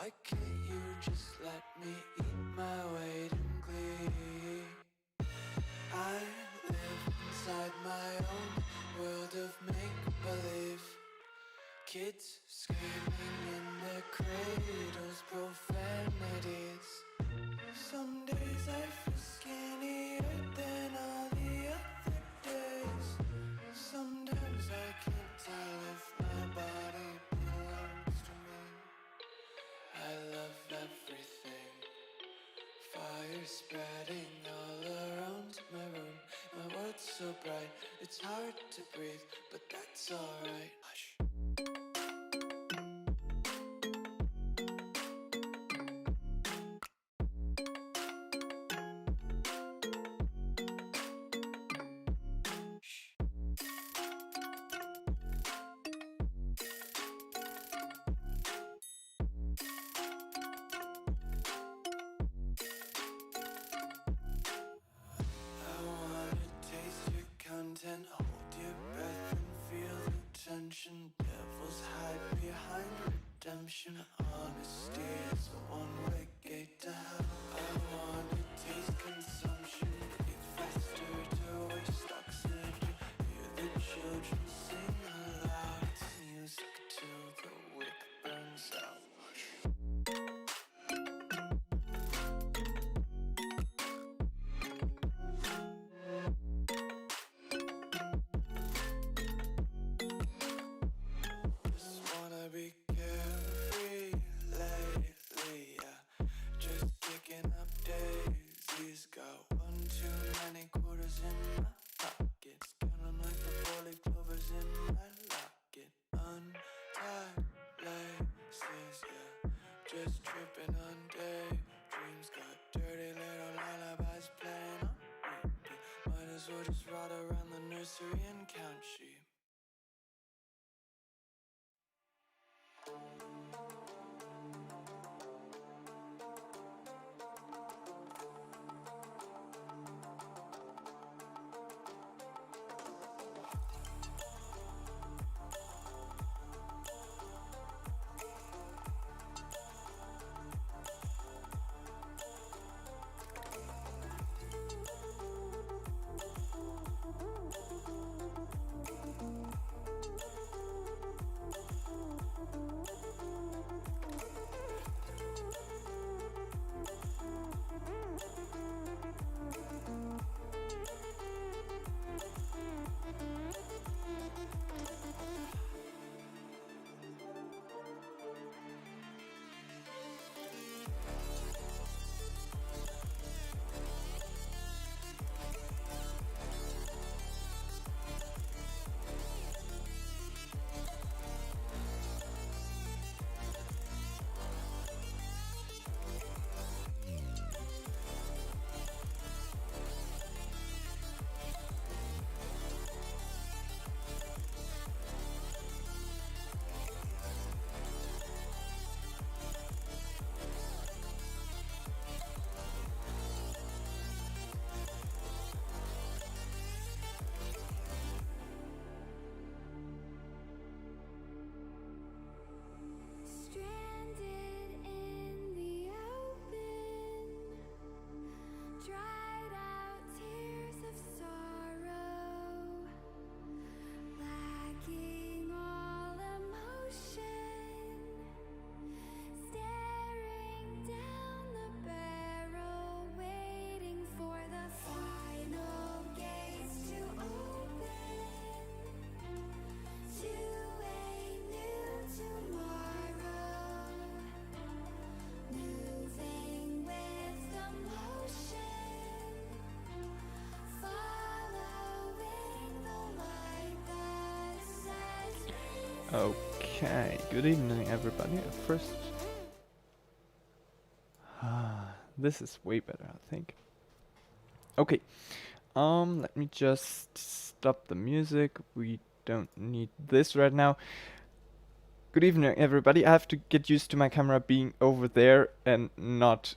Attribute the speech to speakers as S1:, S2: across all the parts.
S1: Why can't you just let me eat my weight in glee? I live inside my own world of make-believe. Kids screaming in their cradles, profanities. Some days I feel skinnier than all the other days. Sometimes I can't tell if my body belongs to me. I love everything. Fire spreading all around my room. My world's so bright, it's hard to breathe, but that's alright. Hush. Content, hold your breath and feel the tension. Devils hide behind redemption. Honesty is a one-way gate to hell. I wanna taste consumption. Breathe faster to waste oxygen. Hear the children sing aloud. It's music till the wick burns out. Be carefree lately, yeah. Just kicking up daisies. Got one too many quarters in my pockets. Counting like the 4-leaf clovers in my locket. Untied laces, yeah. Just tripping on daydreams. Got dirty little lullabies playing on repeat. Might as well just ride around the nursery and count sheep.
S2: Okay, good evening everybody. First, this is way better, I think. Okay, let me just stop the music. We don't need this right now. Good evening everybody. I have to get used to my camera being over there and not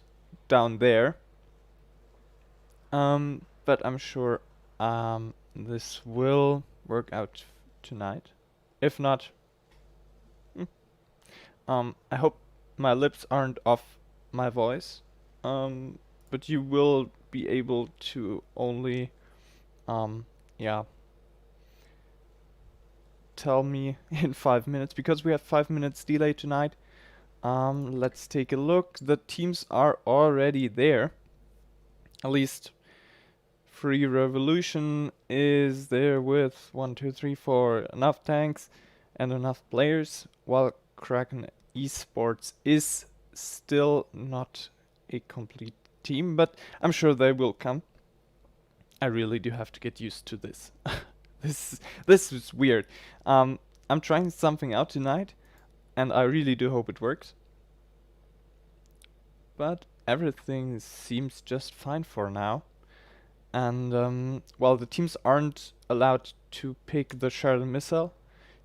S2: down there. But I'm sure this will work out tonight. If not, I hope my lips aren't off my voice, but you will be able to only, yeah, tell me in 5 minutes because we have 5 minutes delay tonight. Let's take a look. The teams are already there. At least Free Revolution is there with 1, 2, 3, 4 enough tanks and enough players, while Kraken Esports is still not a complete team, but I'm sure they will come. I really do have to get used to this. This is weird. I'm trying something out tonight, and I really do hope it works. But everything seems just fine for now. And while the teams aren't allowed to pick the Sheridan missile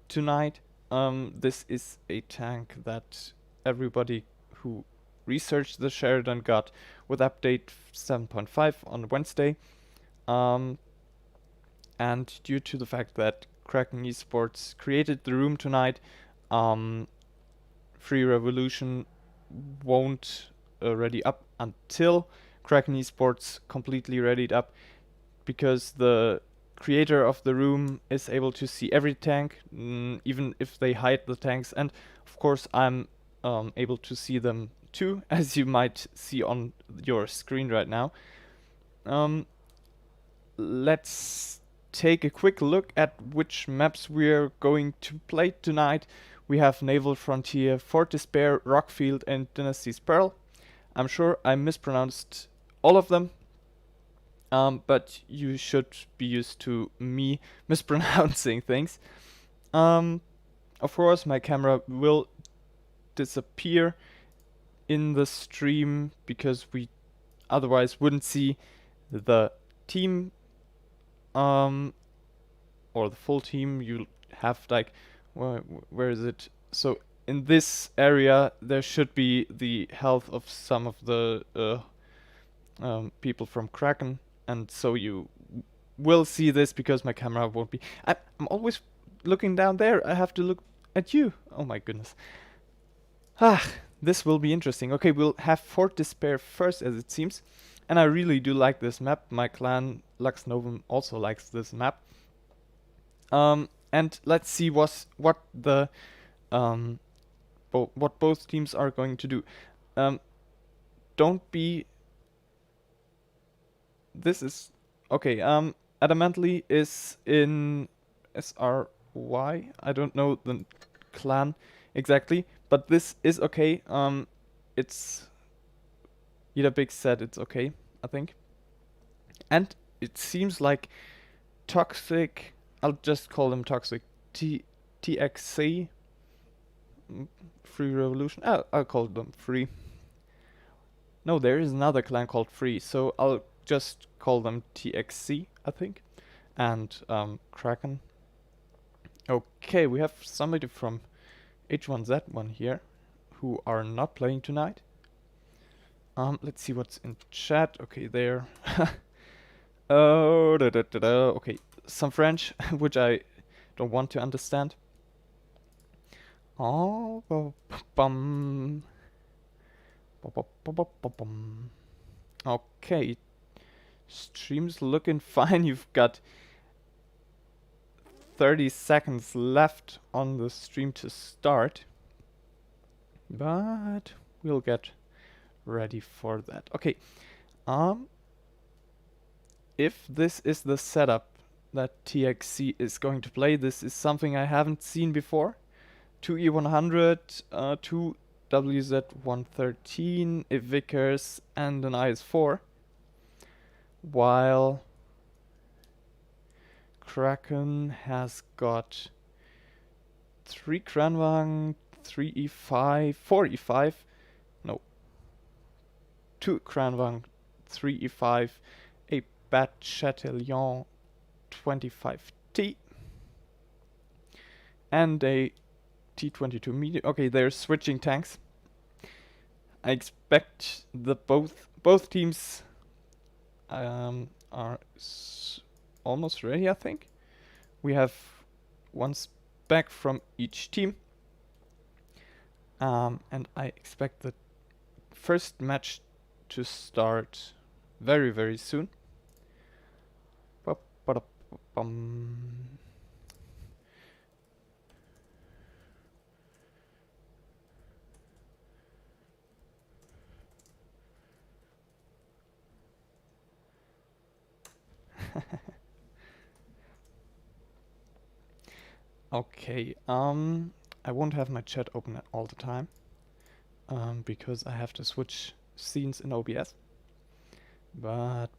S2: tonight, this is a tank that everybody who researched the Sheridan got with update 7.5 on Wednesday. And due to the fact that Kraken Esports created the room tonight, Free Revolution won't ready up until Kraken Esports completely readied up, because the creator of the room is able to see every tank, even if they hide the tanks, and of course I'm able to see them too, as you might see on your screen right now. Let's take a quick look at which maps we're going to play tonight. We have Naval Frontier, Fort Despair, Rockfield, and Dynasty's Pearl. I'm sure I mispronounced all of them, but you should be used to me mispronouncing things. Of course, my camera will disappear in the stream because we otherwise wouldn't see the team, or the full team. You have like, where is it? So in this area there should be the health of some of the people from Kraken, and so you will see this because my camera won't be. I'm always looking down there. I have to look at you. Oh my goodness. This will be interesting. Okay, we'll have Fort Despair first, as it seems. And I really do like this map. My clan, Lux Novum, also likes this map. And let's see what the what both teams are going to do. Don't be. This is okay. Adamantly is in SRY. I don't know the clan exactly, but this is okay. It's Ida Big said it's okay, I think. And it seems like Toxic, I'll just call them Toxic, TXC, Free Revolution, I'll call them Free. No, there is another clan called Free, so I'll just call them TXC, I think. And Kraken. Okay, we have somebody from H1Z1 here who are not playing tonight. Let's see what's in chat. Okay, there. Oh, okay, some French, which I don't want to understand. Oh, bum. Okay, stream's looking fine. You've got 30 seconds left on the stream to start, but we'll get ready for that. Okay, if this is the setup that TXC is going to play, this is something I haven't seen before. 2 E100, 2 WZ113, a Vickers, and an IS-4, while Kraken has got 3 Kranvang, 3 E5, 4 E5, no, 2 Kranvang, 3 E5, a Bat Chatillon 25T, and a T22 medium. Okay, they're switching tanks. I expect the both teams are almost ready, I think. We have one spec from each team. And I expect the first match to start very, very soon. Ba-ba-da-ba-bum. Okay, I won't have my chat open all the time, because I have to switch scenes in OBS. But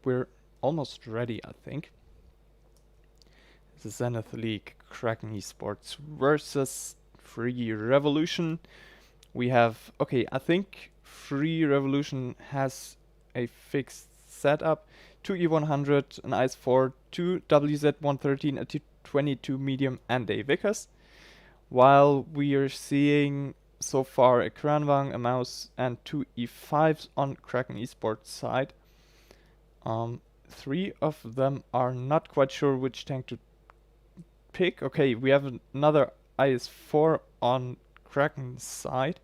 S2: we're almost ready, I think. The Zenith League, Kraken Esports versus Free Revolution. We have, okay, I think Free Revolution has a fixed setup. 2 E100, an IS-4, 2 WZ-113, a T22 medium and a Vickers. While we are seeing so far a Kranvang, a mouse and 2 E5s on Kraken Esports side. 3 of them are not quite sure which tank to pick. Okay, we have another IS-4 on Kraken's side.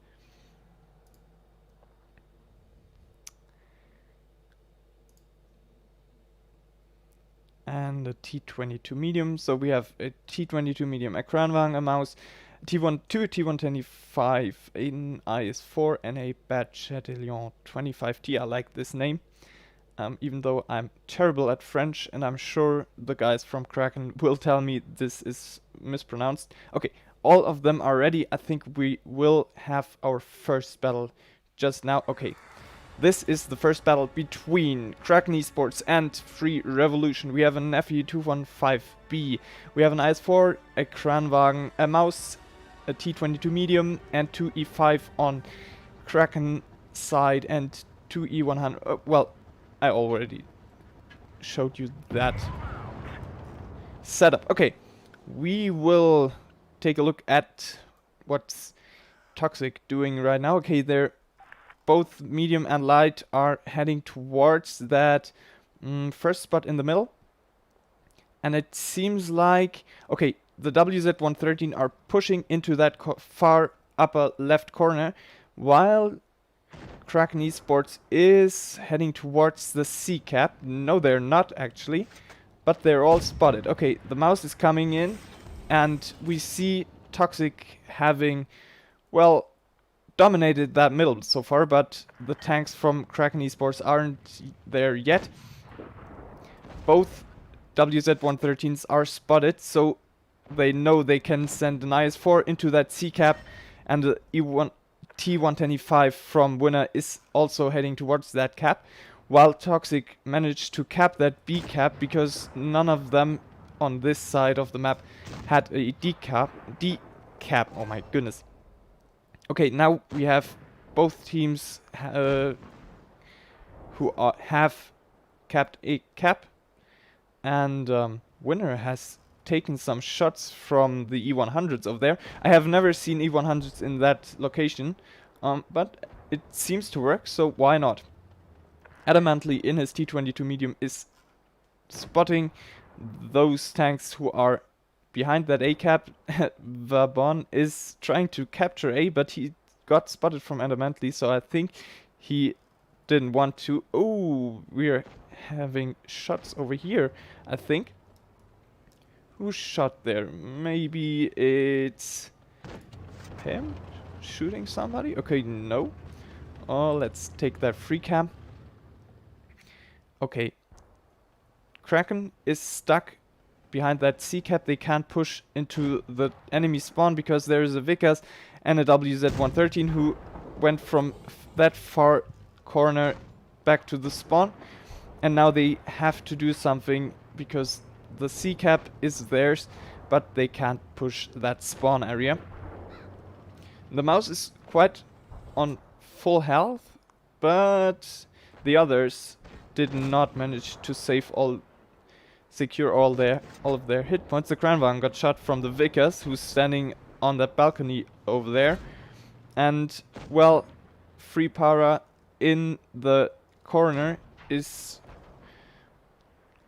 S2: And a T22 medium. So we have a T22 medium, a Kranvang, a mouse, T12, T125, an IS-4, and a Bad Chatillon 25T. I like this name. Even though I'm terrible at French, and I'm sure the guys from Kraken will tell me this is mispronounced. Okay, all of them are ready. I think we will have our first battle just now. Okay. This is the first battle between Kraken Esports and Free Revolution. We have an FE215B, we have an IS-4, a Kranwagen, a mouse, a T22 medium, and 2 E5 on Kraken side and 2 E100. Well, I already showed you that setup. Okay, we will take a look at what's Toxic doing right now. Okay, they're both medium and light are heading towards that first spot in the middle. And it seems like, okay, the WZ-113 are pushing into that far upper left corner, while Kraken Esports is heading towards the C cap. No, they're not actually, but they're all spotted. Okay, the mouse is coming in, and we see Toxic having, well, dominated that middle so far, but the tanks from Kraken Esports aren't there yet. Both WZ-113s are spotted, so they know they can send an IS-4 into that C cap, and the T125 from Winner is also heading towards that cap, while Toxic managed to cap that B cap because none of them on this side of the map had a D cap. Oh my goodness. Okay, now we have both teams who have capped a cap, and Winner has taken some shots from the E100s over there. I have never seen E100s in that location, but it seems to work, so why not? Adamantly in his T22 medium is spotting those tanks who are behind that A cap. Vabon is trying to capture A, but he got spotted from Adamantly, so I think he didn't want to. Oh, we're having shots over here, I think. Who shot there? Maybe it's him shooting somebody? Okay, no. Oh, let's take that free cam. Okay. Kraken is stuck behind that C cap. They can't push into the enemy spawn because there is a Vickers and a WZ-113 who went from that far corner back to the spawn, and now they have to do something because the C cap is theirs, but they can't push that spawn area. The mouse is quite on full health, but the others did not manage to secure all of their hit points. The Kranwagen got shot from the Vickers, who's standing on that balcony over there. And, well, Free Para in the corner is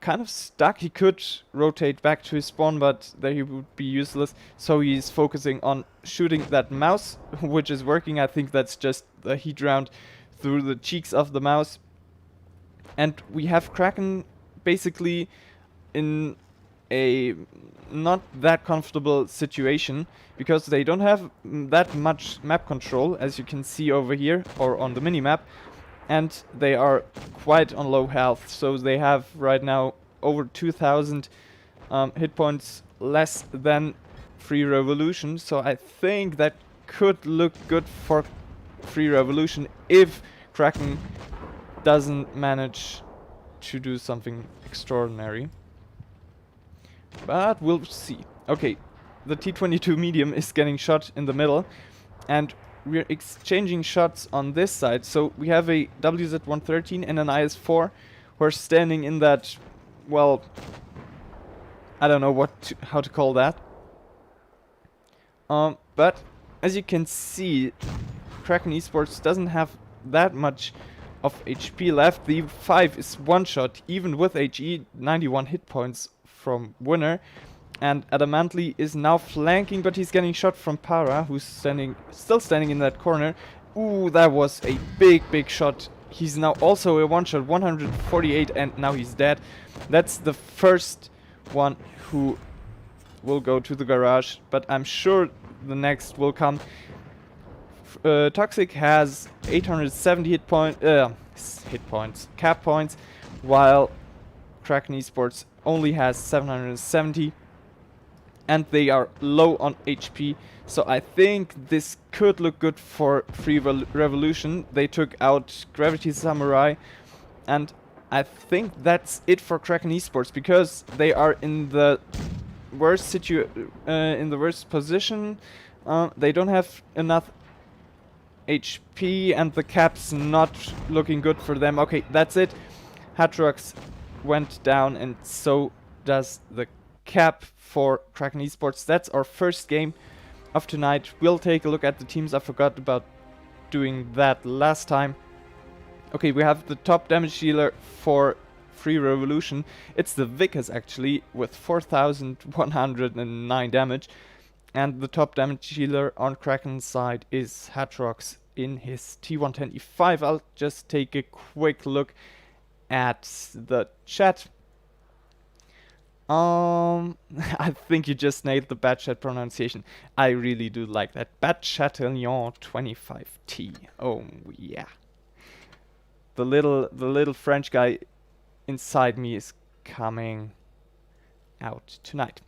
S2: kind of stuck. He could rotate back to his spawn, but there he would be useless. So he's focusing on shooting that mouse, which is working. I think that's just the heat round through the cheeks of the mouse. And we have Kraken basically in a not that comfortable situation, because they don't have that much map control, as you can see over here or on the minimap, and they are quite on low health. So they have right now over 2000 hit points less than Free Revolution. So I think that could look good for Free Revolution if Kraken doesn't manage to do something extraordinary. But we'll see. Okay, the T-22 medium is getting shot in the middle, and we're exchanging shots on this side. So we have a WZ-113 and an IS-4 who are standing in that, well, I don't know how to call that. But as you can see, Kraken Esports doesn't have that much of HP left. The 5 is one shot, even with HE, 91 hit points from winner. And Adamantly is now flanking, but he's getting shot from Para, who's still standing in that corner. Ooh, that was a big shot. He's now also a one-shot, 148, and now he's dead. That's the first one who will go to the garage, but I'm sure the next will come. Toxic has 870 cap points, while Kraken Esports only has 770. And they are low on HP, so I think this could look good for Free Revolution. They took out Gravity Samurai, and I think that's it for Kraken Esports, because they are in the worst position. They don't have enough HP, and the cap's not looking good for them. Okay, that's it. Hatrox went down, and so does the cap for Kraken Esports. That's our first game of tonight. We'll take a look at the teams. I forgot about doing that last time. Okay, we have the top damage dealer for Free Revolution. It's the Vickers actually, with 4109 damage. And the top damage dealer on Kraken's side is Hatrox in his T110E5. I'll just take a quick look at the chat. I think you just nailed the bad chat pronunciation. I really do like that. Bad Chatillon 25T. Oh yeah. The little French guy inside me is coming out tonight.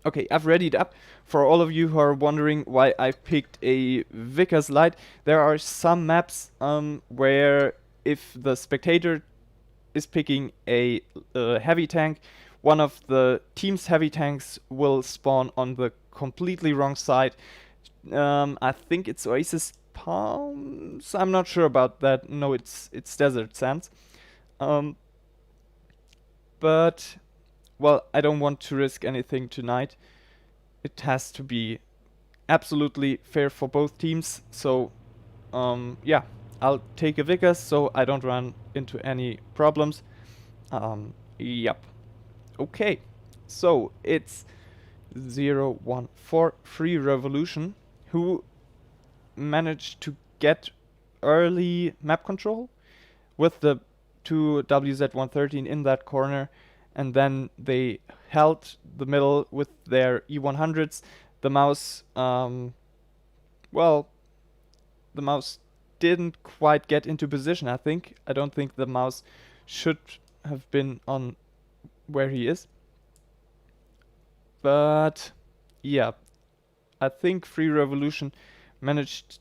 S2: Okay, I've readied up. For all of you who are wondering why I picked a Vickers Light, there are some maps where if the spectator is picking a heavy tank, one of the team's heavy tanks will spawn on the completely wrong side. I think it's Oasis Palms. I'm not sure about that. No, it's Desert Sands. But well, I don't want to risk anything tonight. It has to be absolutely fair for both teams. So yeah, I'll take a Vickers so I don't run into any problems. Yep. Okay, so it's 014 Free Revolution, who managed to get early map control with the two WZ-113 in that corner, and then they held the middle with their E100s. The mouse, well, the mouse didn't quite get into position, I think. I don't think the mouse should have been on where he is. But yeah, I think Free Revolution managed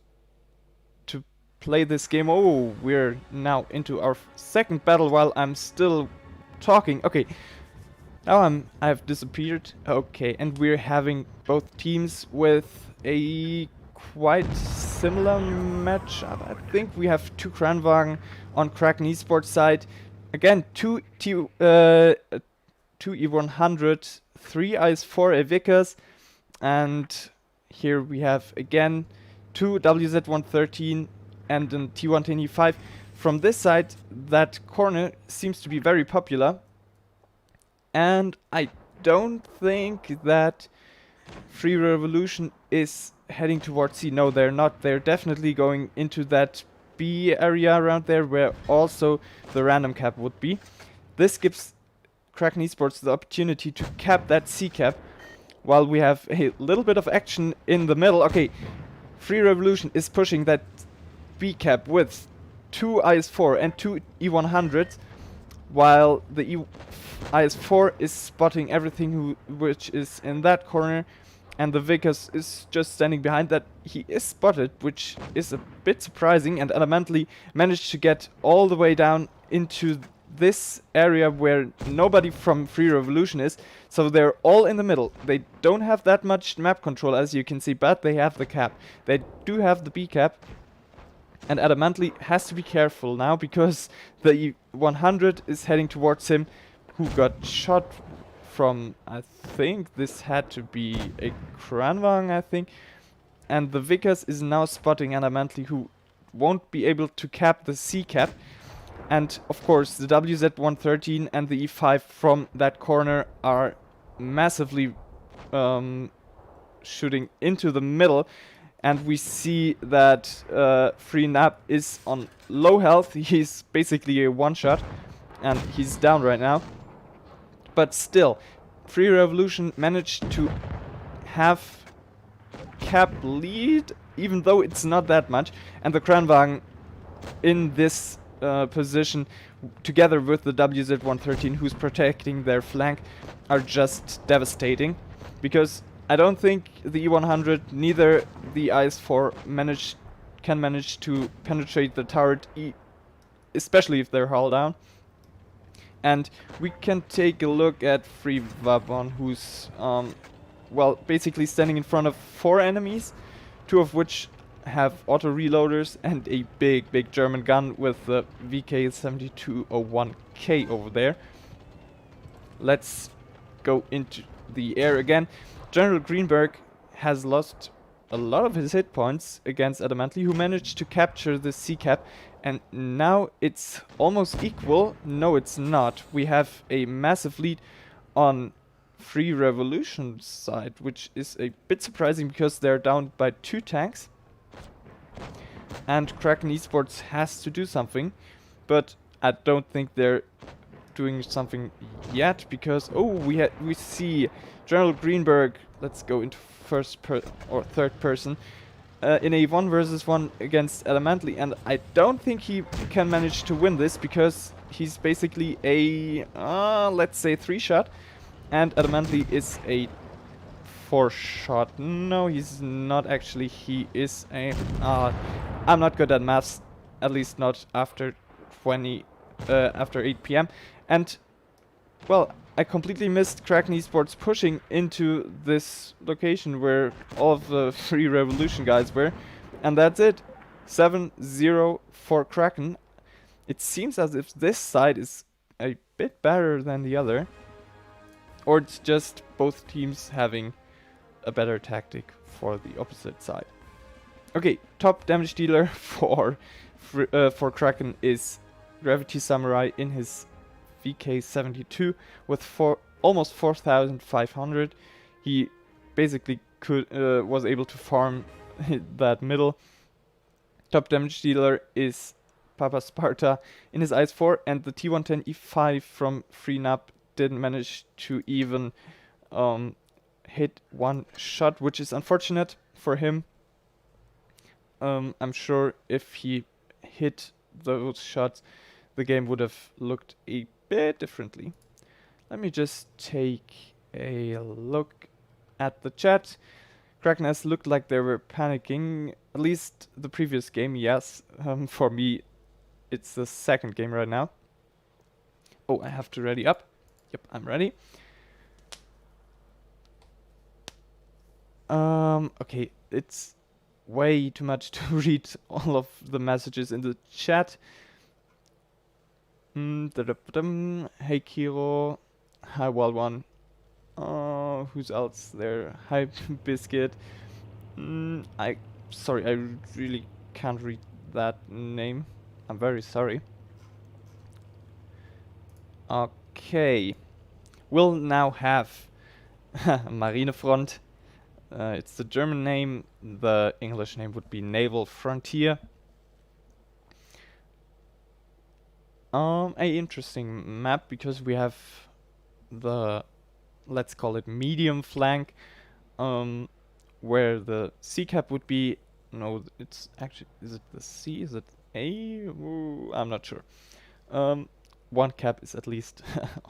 S2: to play this game. Oh, we're now into our second battle while I'm still talking. Okay, now I've disappeared. Okay, and we're having both teams with a quite similar matchup. I think we have two Kranwagen on Kraken Esports side. Again, two E100, 3 IS-4 a Vickers, and here we have again two WZ-113 and an T110E5. From this side, that corner seems to be very popular. And I don't think that Free Revolution is heading towards C. No, they're not. They're definitely going into that B area around there where also the random cap would be. This gives Kraken Esports the opportunity to cap that C cap while we have a little bit of action in the middle. Okay, Free Revolution is pushing that B cap with 2 IS-4 and 2 E100s, while the IS-4 is spotting everything which is in that corner, and the Vickers is just standing behind that. He is spotted, which is a bit surprising, and Elementally managed to get all the way down into this area where nobody from Free Revolution is, so they're all in the middle. They don't have that much map control, as you can see, but they have the cap. They do have the B cap, and Adamantly has to be careful now because the E100 is heading towards him, who got shot from, I think this had to be a Kranvang, I think, and the Vickers is now spotting Adamantly, who won't be able to cap the C cap. And of course the WZ-113 and the E5 from that corner are massively shooting into the middle, and we see that Free Nap is on low health. He's basically a one-shot and he's down right now. But still, Free Revolution managed to have cap lead, even though it's not that much, and the Kranwagen in this position together with the WZ-113, who's protecting their flank, are just devastating, because I don't think the E100, neither the IS-4 can manage to penetrate the turret, especially if they're hull down. And we can take a look at Free Vabon, who's well, basically standing in front of 4 enemies, 2 of which have auto reloaders and a big German gun with the VK7201K over there. Let's go into the air again. General Greenberg has lost a lot of his hit points against Adamantly, who managed to capture the C cap, and now it's almost equal. No, it's not. We have a massive lead on Free Revolution's side, which is a bit surprising because they're down by 2 tanks. And Kraken Esports has to do something, but I don't think they're doing something yet, because we see General Greenberg. Let's go into third person in a 1 versus 1 against Adamantly, and I don't think he can manage to win this because he's basically a let's say 3-shot, and Adamantly is a 4-shot. No, he's not actually. He is a I'm not good at maths, at least not after 8 PM. And well, I completely missed Kraken Esports pushing into this location where all of the Free Revolution guys were, and that's it. 7-0 for Kraken. It seems as if this side is a bit better than the other, or it's just both teams having a better tactic for the opposite side. Okay, top damage dealer for Kraken is Gravity Samurai in his VK72 with almost 4,500. He basically was able to farm that middle. Top damage dealer is Papa Sparta in his IS-4, and the T110 E5 from FreeNap didn't manage to even hit 1 shot, which is unfortunate for him. I'm sure if he hit those shots, the game would have looked a bit differently. Let me just take a look at the chat. Kraken-S looked like they were panicking, at least the previous game, yes. For me, it's the second game right now. Oh, I have to ready up. Yep, I'm ready. Okay, it's way too much to read all of the messages in the chat. Hey Kiro, hi Wild1. Who's else there? Hi Biscuit. Sorry, I really can't read that name. I'm very sorry. Okay. will now have Marinefront. It's the German name. The English name would be Naval Frontier. A interesting map because we have the, let's call it medium flank, where the C cap would be. No, it's actually, is it the C? Is it A? Ooh, I'm not sure. One cap is at least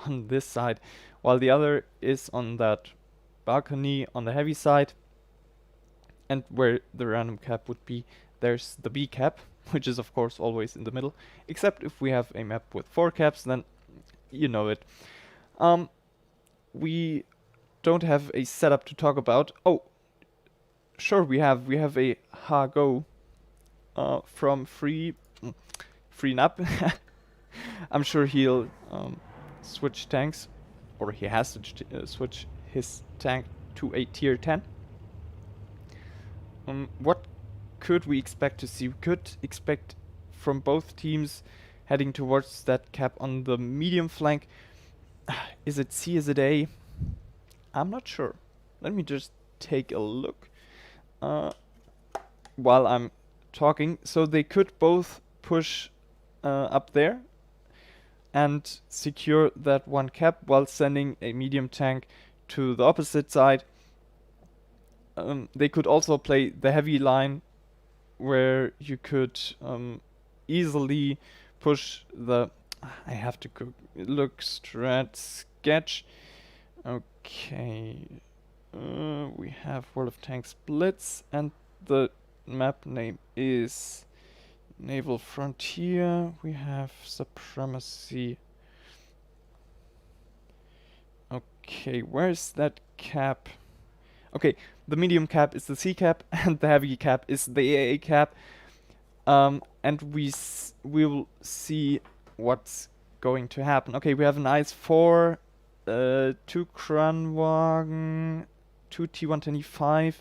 S2: on this side, while the other is on that balcony on the heavy side. And where the random cap would be, there's the B cap, which is of course always in the middle, except if we have a map with 4 caps, then you know it. We don't have a setup to talk about. Oh, sure, we have a Hago from Free Nap. I'm sure he'll switch tanks, or he has to switch his tank to a tier 10. What could we expect to see? We could expect from both teams heading towards that cap on the medium flank. Is it C? Is it A? I'm not sure. Let me just take a look while I'm talking. So they could both push up there and secure that one cap while sending a medium tank to the opposite side. They could also play the heavy line, where you could easily push the... I have to look sketch. Okay. We have World of Tanks Blitz, and the map name is Naval Frontier. We have Supremacy. Okay, where's that cap? Okay, the medium cap is the C cap, and the heavy cap is the AA cap. And we will see what's going to happen. Okay, we have an IS-4, 2 Kranwagen, 2 T125,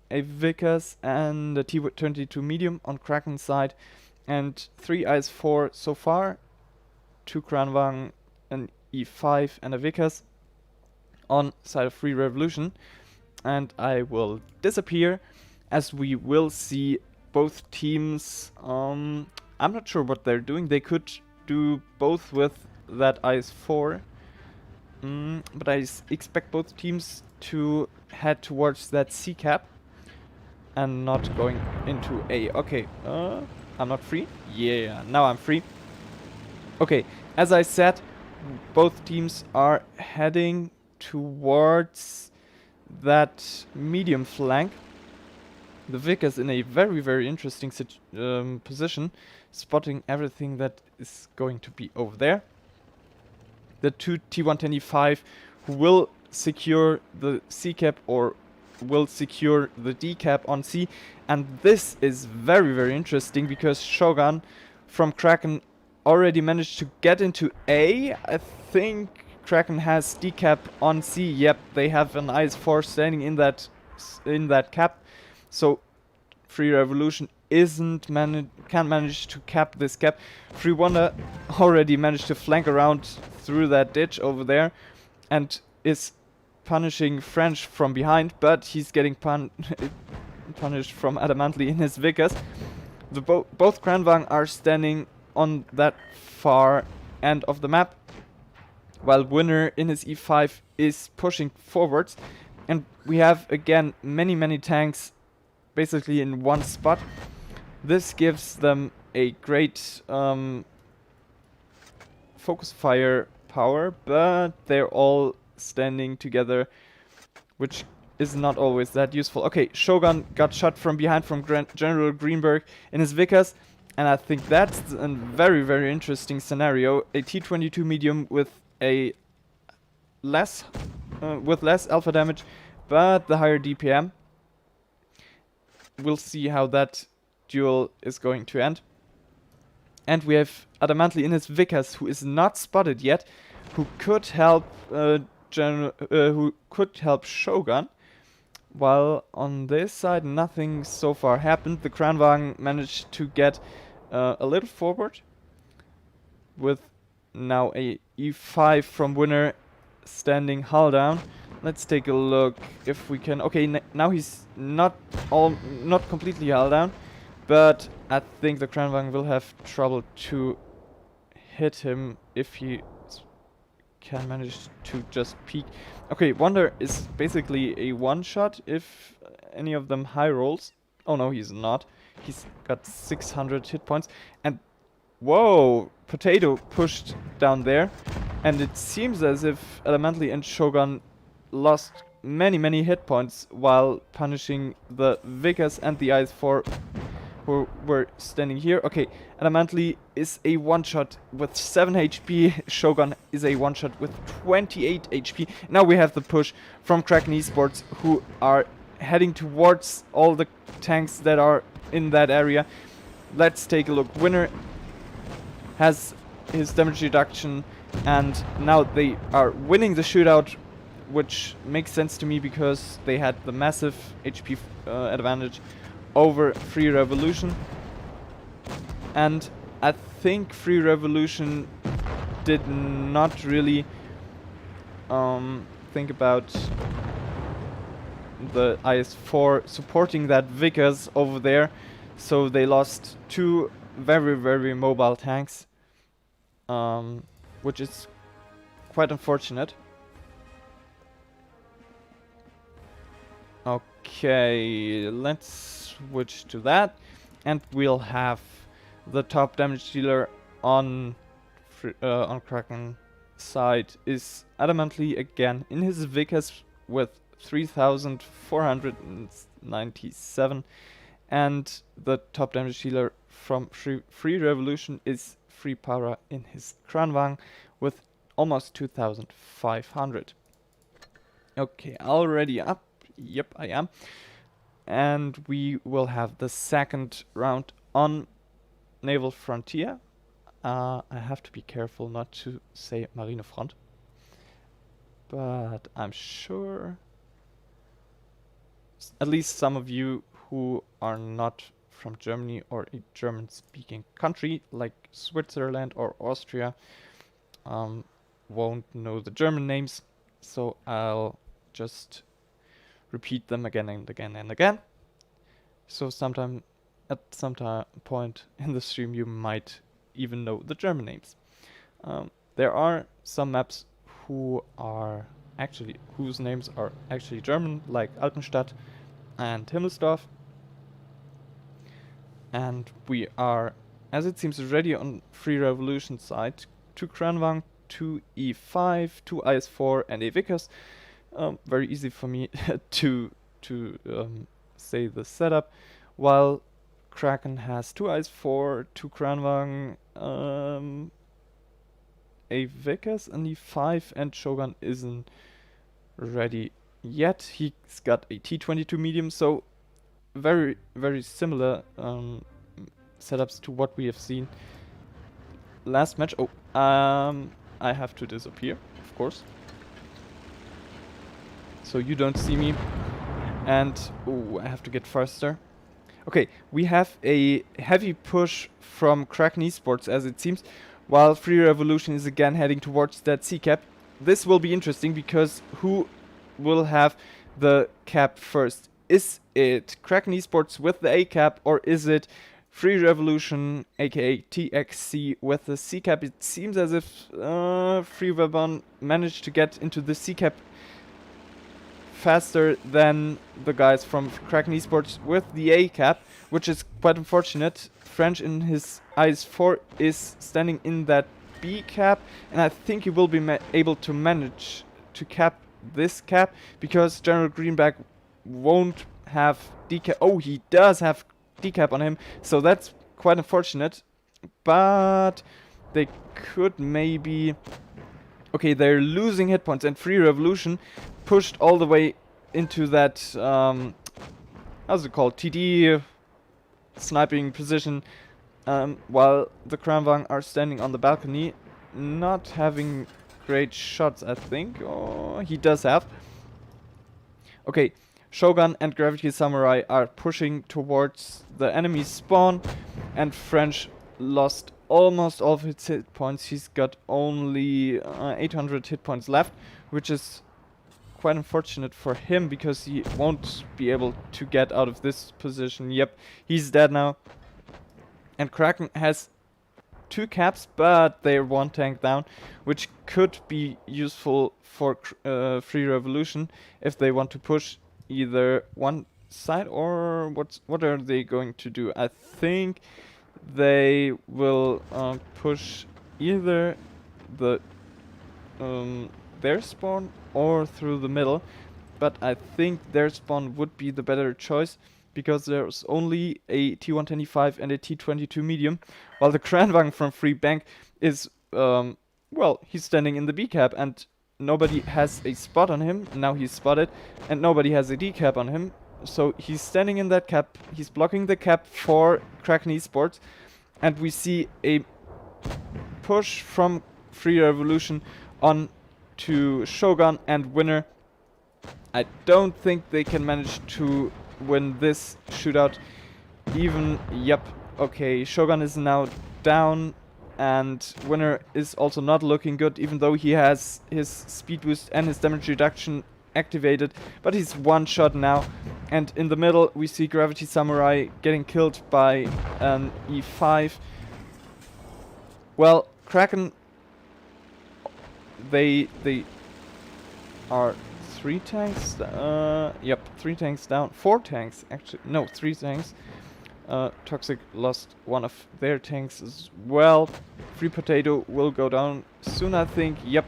S2: a Vickers, and a T22 medium on Kraken's side, and 3 IS-4 so far, 2 Kranwagen, an E5, and a Vickers on side of Free Revolution. And I will disappear, as we will see both teams. I'm not sure what they're doing. They could do both with that IS-4, but I expect both teams to head towards that C cap and not going into A. Okay, I'm not free? Yeah, now I'm free. Okay, as I said, both teams are heading towards that medium flank. The Vickers in a very, very interesting position, spotting everything that is going to be over there. The 2 T125 who will secure the C cap or will secure the D cap on C. And this is very, very interesting because Shogun from Kraken already managed to get into A. I think Kraken has D cap on C. Yep, they have an IS-4 standing in that cap. So Free Revolution can't manage to cap this cap. Free Wonder already managed to flank around through that ditch over there and is punishing French from behind, but he's getting punished from adamantly in his Vickers. Both Kranwagen are standing on that far end of the map, while Winner in his E5 is pushing forwards. And we have again many tanks basically in one spot. This gives them a great focus fire power, but they're all standing together, which is not always that useful. Okay, Shogun got shot from behind from General Greenberg in his Vickers, and I think that's a very, very interesting scenario. A T-22 medium with a less alpha damage, but the higher DPM. We'll see how that duel is going to end. And we have Adamantly in his Vickers, who is not spotted yet, who could help Shogun. While on this side, nothing so far happened. The Kranwagen managed to get a little forward, with now a E5 from Winner standing hull down. Let's take a look if we can. Okay, now he's not completely hull down, but I think the Kranvang will have trouble to hit him if he can manage to just peek. Okay, Wonder is basically a one-shot if any of them high rolls. Oh no, he's not. He's got 600 hit points. And whoa, Potato pushed down there. And it seems as if Elementally and Shogun lost many hit points while punishing the Vickers and the IS-4 who were standing here. Okay, Elementally is a one-shot with 7 HP. Shogun is a one-shot with 28 HP. Now we have the push from Kraken Esports, who are heading towards all the tanks that are in that area. Let's take a look. Winner has his damage reduction, and now they are winning the shootout, which makes sense to me because they had the massive HP advantage over Free Revolution. And I think Free Revolution did not really think about the IS-4 supporting that Vickers over there, so they lost 2 very mobile tanks, which is quite unfortunate. Okay, let's switch to that, and we'll have the top damage dealer on Kraken side is Adamantly again in his Vickers with 3,497, and the top damage dealer from Free Revolution is Free Para in his Kranvang with almost 2,500. Okay, already up. Yep, I am. And we will have the second round on Naval Frontier. I have to be careful not to say Marinefront, but I'm sure at least some of you who are not from Germany or a German-speaking country like Switzerland or Austria won't know the German names, so I'll just repeat them again and again and again. So at some point in the stream you might even know the German names. There are some maps whose names are actually German, like Altenstadt and Himmelsdorf. And we are, as it seems, ready on Free Revolution side. 2 Kranvang, 2 E5, 2 IS-4 and a Vickers. Very easy for me to say the setup, while Kraken has 2 IS-4, 2 Kranvang, a Vickers, an E5, and Shogun isn't ready yet. He's got a T-22 medium, so very similar setups to what we have seen last match. Oh, I have to disappear, of course, so you don't see me. And I have to get faster. Okay, we have a heavy push from Kraken Esports, as it seems, while Free Revolution is again heading towards that C cap. This will be interesting because who will have the cap first? Is it Kraken Esports with the A cap, or is it Free Revolution, aka TXC, with the C cap? It seems as if Free Revolution managed to get into the C cap faster than the guys from Kraken Esports with the A cap, which is quite unfortunate. French in his IS-4 is standing in that B cap, and I think he will be able to manage to cap this cap because General Greenback won't have decap. Oh, he does have decap on him, so that's quite unfortunate. But they could maybe... Okay, they're losing hit points, and Free Revolution pushed all the way into that, how's it called, TD sniping position, while the Kranvang are standing on the balcony, not having great shots, I think. Oh, he does have. Okay, Shogun and Gravity Samurai are pushing towards the enemy's spawn, and French lost almost all of his hit points. He's got only 800 hit points left, which is quite unfortunate for him because he won't be able to get out of this position. Yep, he's dead now. And Kraken has 2 caps, but they're 1 tank down, which could be useful for Free Revolution if they want to push either one side or what are they going to do? I think they will push either the their spawn or through the middle, but I think their spawn would be the better choice because there's only a T125 and a T22 medium, while the Kranwagen from Free Bank is well, he's standing in the B cap and nobody has a spot on him. Now he's spotted and nobody has a D cap on him. So he's standing in that cap, he's blocking the cap for Kraken Esports, and we see a push from Free Revolution on to Shogun and Winner. I don't think they can manage to win this shootout. Even, yep, okay, Shogun is now down and Winner is also not looking good, even though he has his speed boost and his damage reduction activated, but he's one shot now. And in the middle we see Gravity Samurai getting killed by an E5. Well, Kraken, they are 3 tanks, yep, 3 tanks down, 4 tanks actually, no, 3 tanks. Toxic lost one of their tanks as well. Free Potato will go down soon, I think. Yep.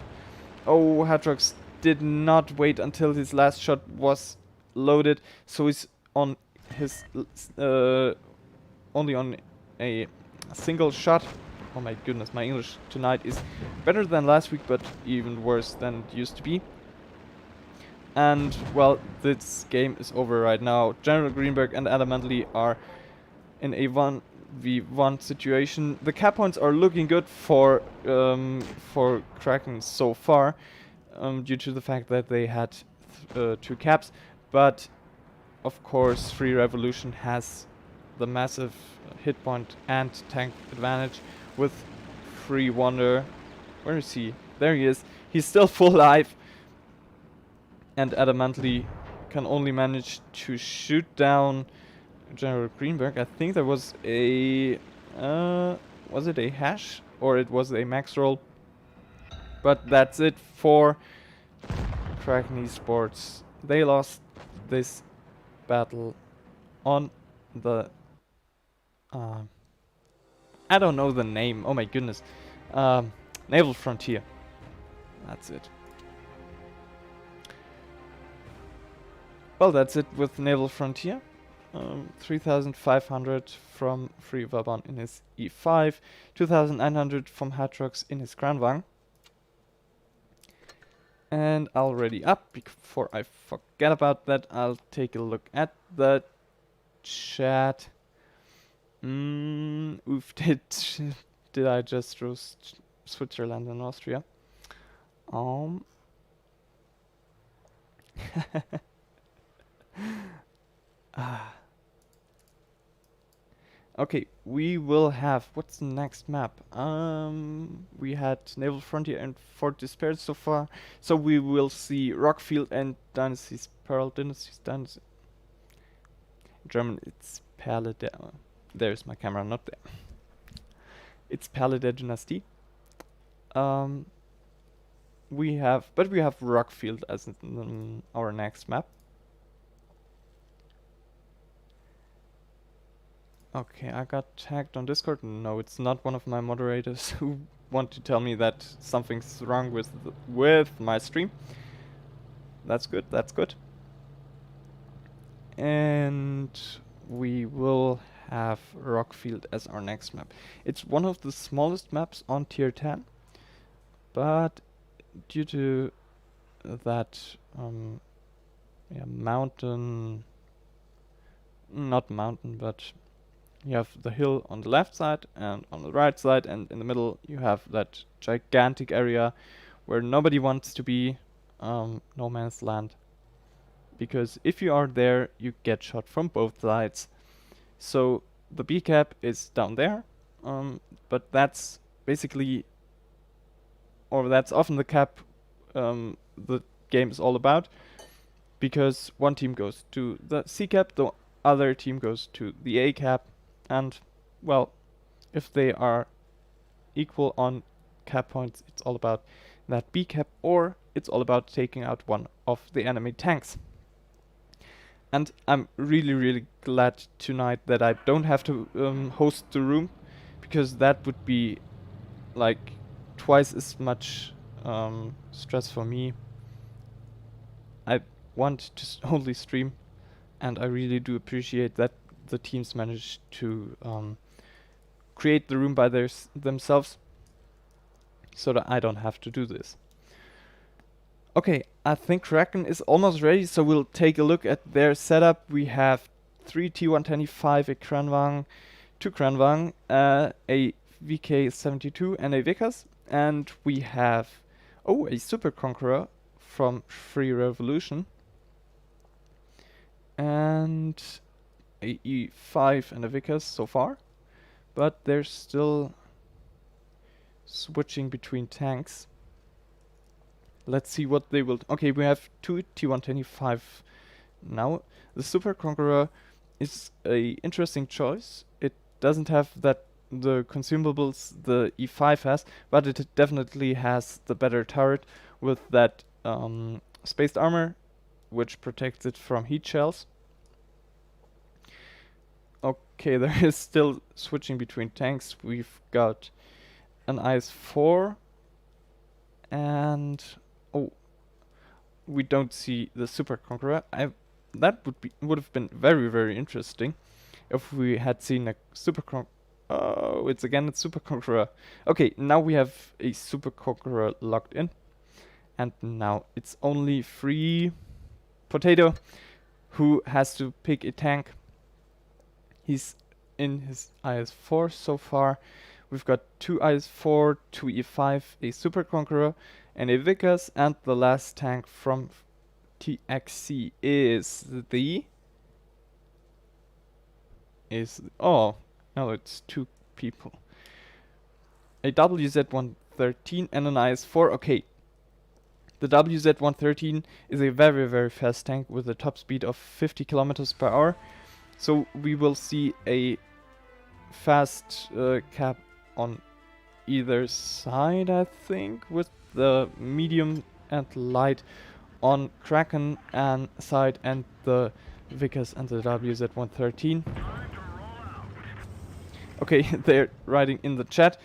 S2: Oh, Hatrox did not wait until his last shot was loaded, so he's on his only on a single shot. Oh my goodness, my English tonight is better than last week, but even worse than it used to be. And well, this game is over right now. General Greenberg and Adamantly are in a 1v1 situation. The cap points are looking good for Kraken so far, due to the fact that they had 2 caps, but of course Free Revolution has the massive hit point and tank advantage with Free Wonder. Where is he? There he is. He's still full life, and Adamantly can only manage to shoot down General Greenberg. I think there was a was it a hash or it was a max roll, but that's it for Kraken Esports. They lost this battle on the I don't know the name, oh my goodness, Naval Frontier. That's it. Well, that's it with Naval Frontier. 3,500 from Free Vauban in his E5, 2,900 from Hatrox in his Kranwagen. And already up, before I forget about that, I'll take a look at the chat. Oof, did I just roast Switzerland and Austria? Okay, we will have, what's the next map? We had Naval Frontier and Fort Despair so far, so we will see Rockfield and Dynasty's Pearl. Dynasty's Dynasty. In German, it's Perle der. There's my camera, not there. It's Perle der Dynastie. We have Rockfield as our next map. Okay, I got tagged on Discord. No, it's not one of my moderators who want to tell me that something's wrong with my stream. That's good, that's good. And we will have Rockfield as our next map. It's one of the smallest maps on tier 10, but due to that mountain, not mountain, but you have the hill on the left side and on the right side, and in the middle you have that gigantic area where nobody wants to be, no man's land. Because if you are there, you get shot from both sides. So the B cap is down there, but that's basically, or that's often the cap the game is all about, because one team goes to the C cap, the other team goes to the A cap, and well, if they are equal on cap points, it's all about that B cap, or it's all about taking out one of the enemy tanks. And I'm really glad tonight that I don't have to host the room, because that would be like twice as much stress for me. I want to only stream, and I really do appreciate that the teams managed to create the room by themselves, so that I don't have to do this. Okay, I think Kraken is almost ready, so we'll take a look at their setup. We have 3 T125, a Kranvang, 2 Kranvang, a VK72 and a Vickers, and we have a Super Conqueror from Free Revolution, and a E5 and a Vickers so far, but they're still switching between tanks. Let's see what they will. Okay, we have 2 T125 now. The Super Conqueror is a interesting choice. It doesn't have that the consumables the E5 has, but it definitely has the better turret with that spaced armor, which protects it from heat shells. Okay, there is still switching between tanks. We've got an IS-4 and we don't see the Super Conqueror. That would have been very interesting if we had seen a Super Conqueror. Oh, it's again a Super Conqueror. Okay, now we have a Super Conqueror locked in, and now it's only Free Potato who has to pick a tank. He's in his IS-4 so far. We've got 2 IS-4, 2 E5, a Super Conqueror, and a Vickers, and the last tank from TXC is oh no, it's 2 people. A WZ-113 and an IS-4. Okay, the WZ-113 is a very fast tank with a top speed of 50 kilometers per hour. So we will see a fast cap on either side, I think, with the medium and light on Kraken and side, and the Vickers and the WZ-113. Okay, they're writing in the chat.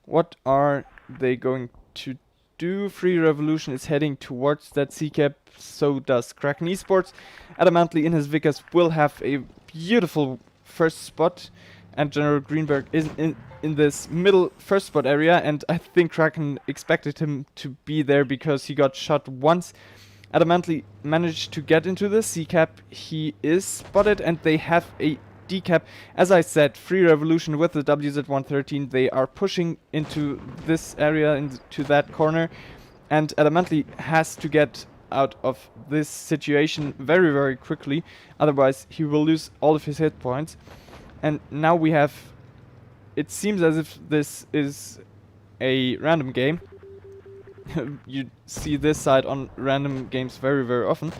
S2: What are they going to do? Free Revolution is heading towards that C-cap, so does Kraken Esports. Adamantly in his Vickers will have a beautiful first spot, and General Greenberg is in this middle first spot area, and I think Kraken expected him to be there because he got shot once. Adamantly managed to get into the C-cap. He is spotted, and they have a D-cap. As I said, Free Revolution with the WZ-113, they are pushing into this area, into that corner, and Adamantly has to get out of this situation very quickly, otherwise he will lose all of his hit points. And now we have, it seems as if this is a random game. You see this side on random games very often.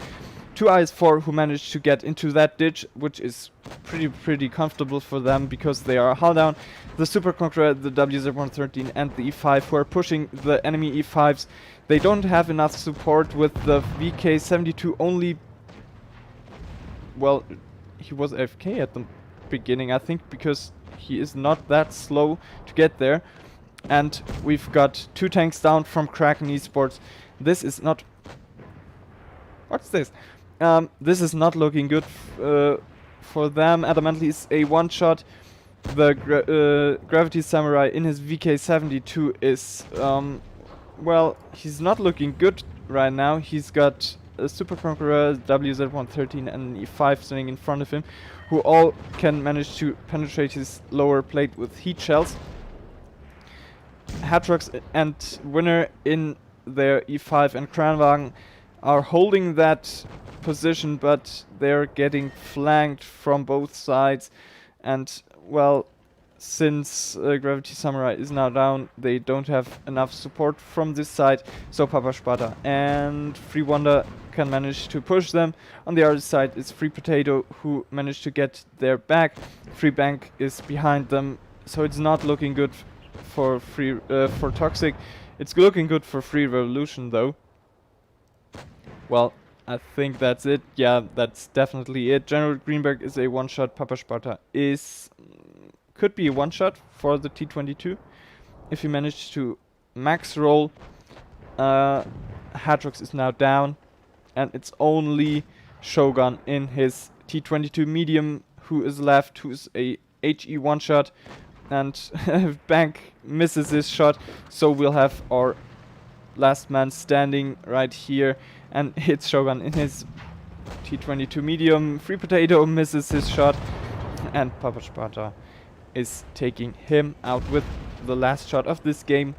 S2: 2 IS-4 who managed to get into that ditch, which is pretty comfortable for them because they are hull down. The Super Conqueror, the WZ-113 and the E5 who are pushing the enemy E5s. They don't have enough support with the VK72 only. Well, he was AFK at the beginning, I think, because he is not that slow to get there. And we've got 2 tanks down from Kraken Esports. This is not... What's this? This is not looking good for them. Adamantly is a one-shot. The Gravity Samurai in his VK72 is... well, he's not looking good right now. He's got a Super Conqueror, WZ-113 and an E5 standing in front of him, who all can manage to penetrate his lower plate with heat shells. Hatrox and Winner in their E5 and Kranwagen are holding that position, but they're getting flanked from both sides, and well, since Gravity Samurai is now down, they don't have enough support from this side, so Papa Sparta and Free Wonder can manage to push them. On the other side is Free Potato, who managed to get their back. Free Bank is behind them, so it's not looking good for for Toxic. It's looking good for Free Revolution though. Well, I think that's it. Yeah, that's definitely it. General Greenberg is a one-shot. Papa Sparta is could be a one-shot for the T22 if he managed to max roll. Hatrox is now down, and it's only Shogun in his T22 medium who is left, who's a HE one-shot, and Bank misses his shot, so we'll have our last man standing right here and hits Shogun in his T22 medium. Free Potato misses his shot, and Papa Sparta is taking him out with the last shot of this game.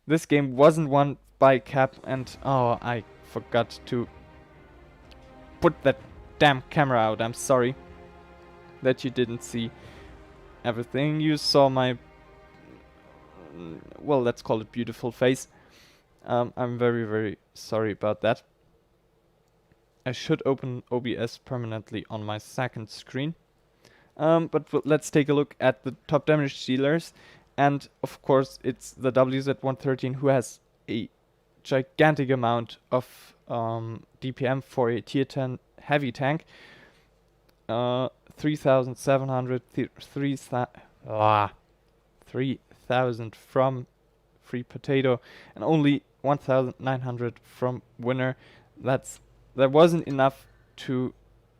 S2: This game wasn't won by Cap, and oh, I forgot to put that damn camera out. I'm sorry that you didn't see everything. You saw my, well, let's call it beautiful face. I'm very, very sorry about that. I should open OBS permanently on my second screen. But let's take a look at the top damage dealers. And of course it's the WZ-113 who has a gigantic amount of DPM for a tier 10 heavy tank. 3,700, 3,000 from Free Potato, and only 1,900 from Winner. That wasn't enough to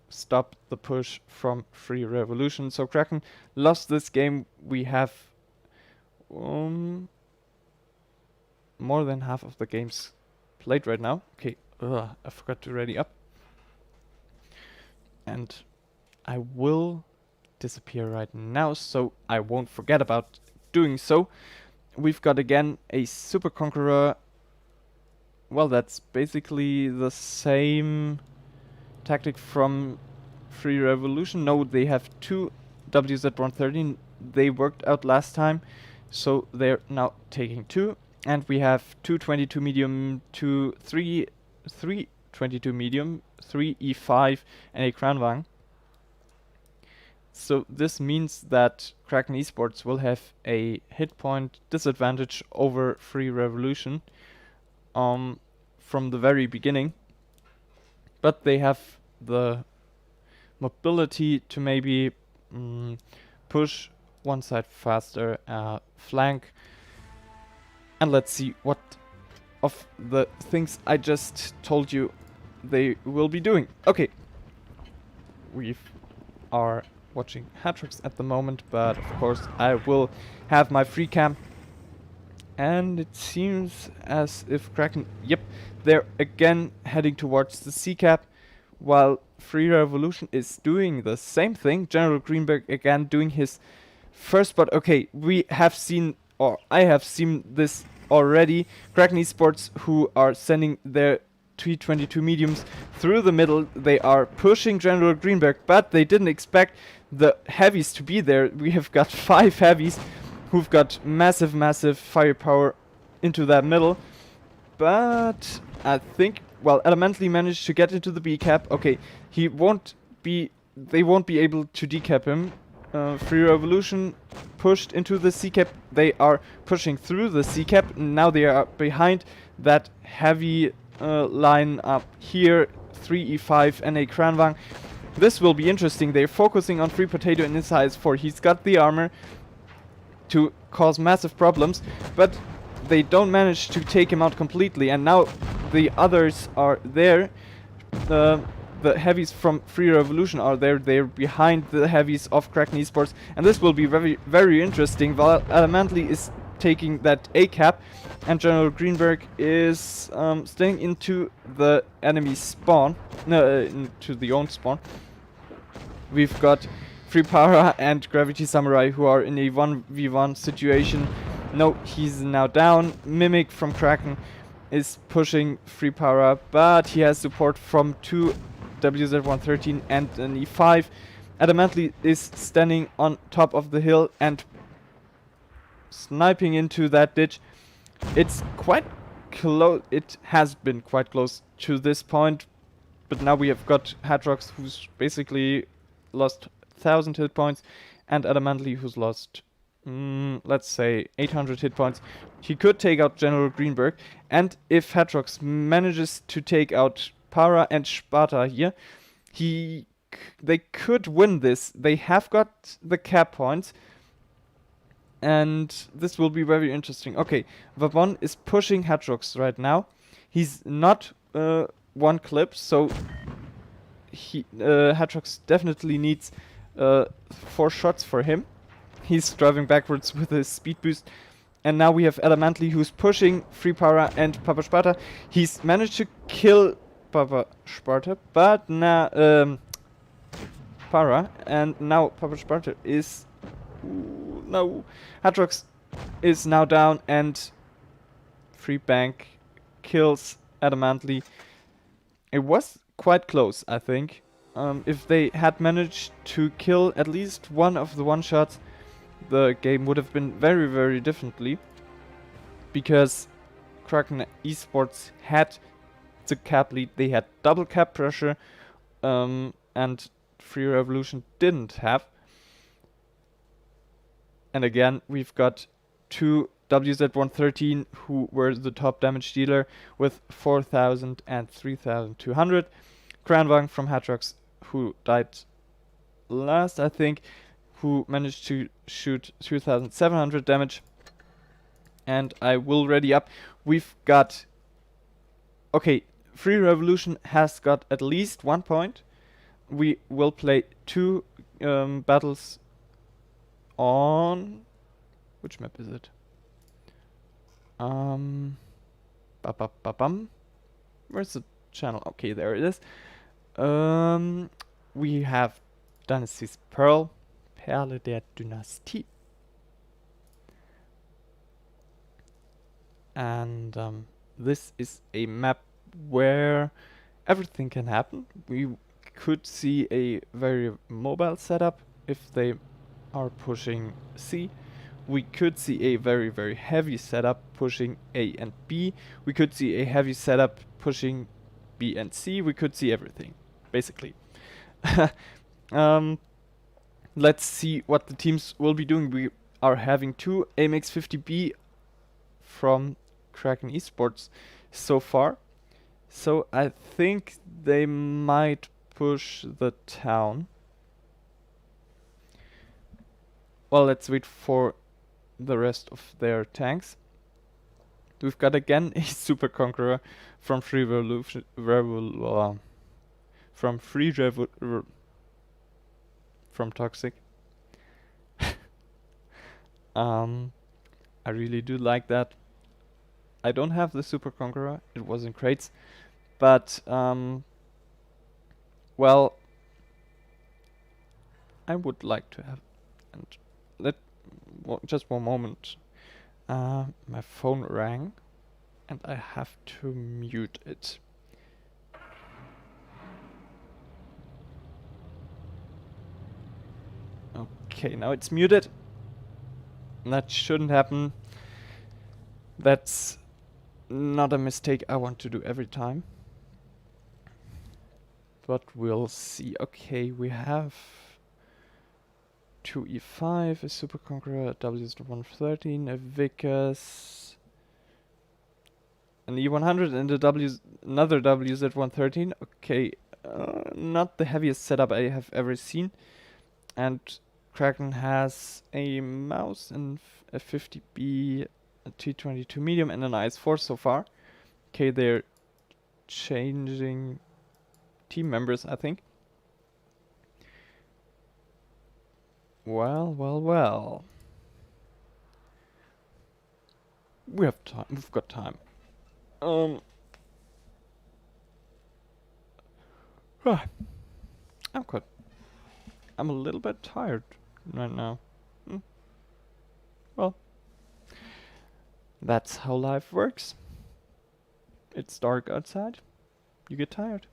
S2: stop the push from Free Revolution. So Kraken lost this game. We have more than half of the games played right now. Okay, I forgot to ready up. And I will disappear right now, so I won't forget about doing so. We've got again a Super Conqueror. Well, that's basically the same tactic from Free Revolution. No, they have two WZ-113. They worked out last time, so they're now taking two. And we have 222 medium, 3 22 medium, 3 E5, and a Kranwang. So this means that Kraken Esports will have a hit point disadvantage over Free Revolution from the very beginning. But they have the mobility to maybe push one side faster, flank. And let's see what of the things I just told you they will be doing. Okay, we are watching Hatrix at the moment, but of course I will have my free cam. And it seems as if Kraken, yep, they're again heading towards the C cap, while Free Revolution is doing the same thing. General Greenberg again doing his first spot. Okay, we have seen, or I have seen this already. Kraken Esports, who are sending their T22 mediums through the middle, they are pushing General Greenberg, but they didn't expect the heavies to be there. We have got 5 heavies who've got massive firepower into that middle, but I think, well, Elementally managed to get into the B cap. Okay, they won't be able to decap him. Free Revolution pushed into the C cap. They are pushing through the C cap. Now they are behind that heavy line up here. 3 E5 and a Kranwang. This will be interesting. They're focusing on Free Potato in his size 4. He's got the armor to cause massive problems, but they don't manage to take him out completely. And now the others are there. The heavies from Free Revolution are there. They're behind the heavies of Kraken Esports, and this will be very interesting. While Elementally is taking that A cap, and General Greenberg is staying into the enemy spawn, into the own spawn. We've got Free Para and Gravity Samurai who are in a 1v1 situation. No, he's now down. Mimic from Kraken is pushing Free Para, but he has support from 2 WZ-113 and an E5. Adamantly is standing on top of the hill and sniping into that ditch. It's quite close. It has been quite close to this point, but now we have got Hadrox, who's basically lost 1000 hit points, and Adamantly, who's lost, let's say, 800 hit points. He could take out General Greenberg, and if Hadrox manages to take out Para and Sparta here, they could win this. They have got the cap points, and this will be very interesting. Okay, Vabon is pushing Hadrox right now. He's not one clip, so Hadrox definitely needs 4 shots for him. He's driving backwards with his speed boost. And now we have Adamantly, who's pushing Free Para and Papa Sparta. He's managed to kill Papa Sparta, but now Para, and now Papa Sparta is... Ooh, no, Hadrox is now down, and Free Bank kills Adamantly. It was quite close, I think. If they had managed to kill at least one of the one-shots, the game would have been very, very differently. Because Kraken Esports had the cap lead, they had double cap pressure, and Free Revolution didn't have. And again, we've got 2 WZ-113 who were the top damage dealer with 4,000 and 3,200. Kranvang from Hadrox, who died last, I think, who managed to shoot 2,700 damage. And I will ready up. We've got... Okay, Free Revolution has got at least 1 point. We will play 2 battles on... Which map is it? Where's the channel? Okay, there it is. We have Dynasty's Pearl, Perle der Dynastie. And this is a map where everything can happen. We could see a very mobile setup if they are pushing C. We could see a very, very heavy setup pushing A and B. We could see a heavy setup pushing B and C. We could see everything, basically. Let's see what the teams will be doing. We are having 2 AMX 50B from Kraken Esports so far. So I think they might push the town. Well, let's wait for the rest of their tanks. We've got again a Super Conqueror from Free Revolution, from Toxic. I really do like that. I don't have the Super Conqueror, it was in crates, but well, I would like to have. And just one moment. My phone rang, and I have to mute it. Okay, now it's muted. That shouldn't happen. That's not a mistake I want to do every time. But we'll see. Okay, we have 2 E5, a Super Conqueror, a WZ-113, a Vickers, an E100, and another WZ-113. Okay, not the heaviest setup I have ever seen. And Kraken has a mouse and a 50B, a T22 medium, and an IS-4 so far. Okay, they're changing team members, I think. Well. We have time. We've got time. I'm a little bit tired right now. Well, that's how life works. It's dark outside. You get tired.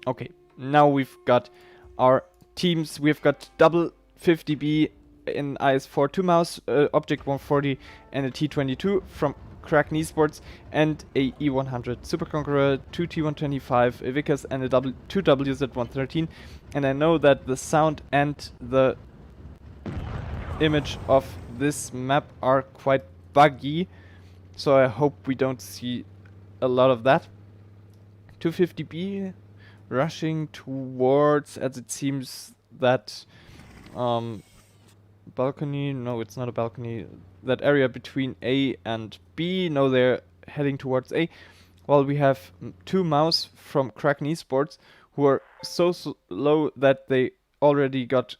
S2: Okay. Now we've got our teams. We've got double 50B in IS-4 2 mouse, Object 140 and a T22 from KRK Esports, and a E100 Super Conqueror, 2 T125 Evicas and a two WZ113. And I know that the sound and the image of this map are quite buggy, so I hope we don't see a lot of that. 250B rushing towards, as it seems that balcony, no, it's not a balcony, that area between A and B. No, they're heading towards A. While we have two mouse from KRK Esports who are so low that they already got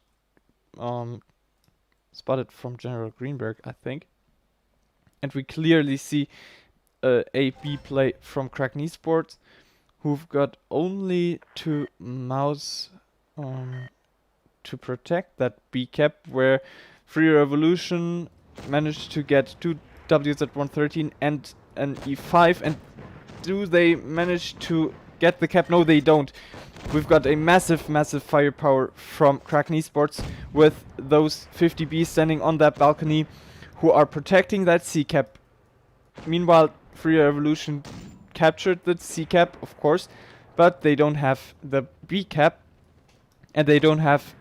S2: spotted from General Greenberg, I think. And we clearly see a B play from KRK Esports, who've got only two mouse to protect that B cap, where Free Revolution managed to get two WZ113 and an E5. And do they manage to get the cap? No, they don't. We've got a massive firepower from KRK Esports with those 50B standing on that balcony who are protecting that C cap. Meanwhile, Free Revolution captured the C cap, of course, but they don't have the B cap, and they don't have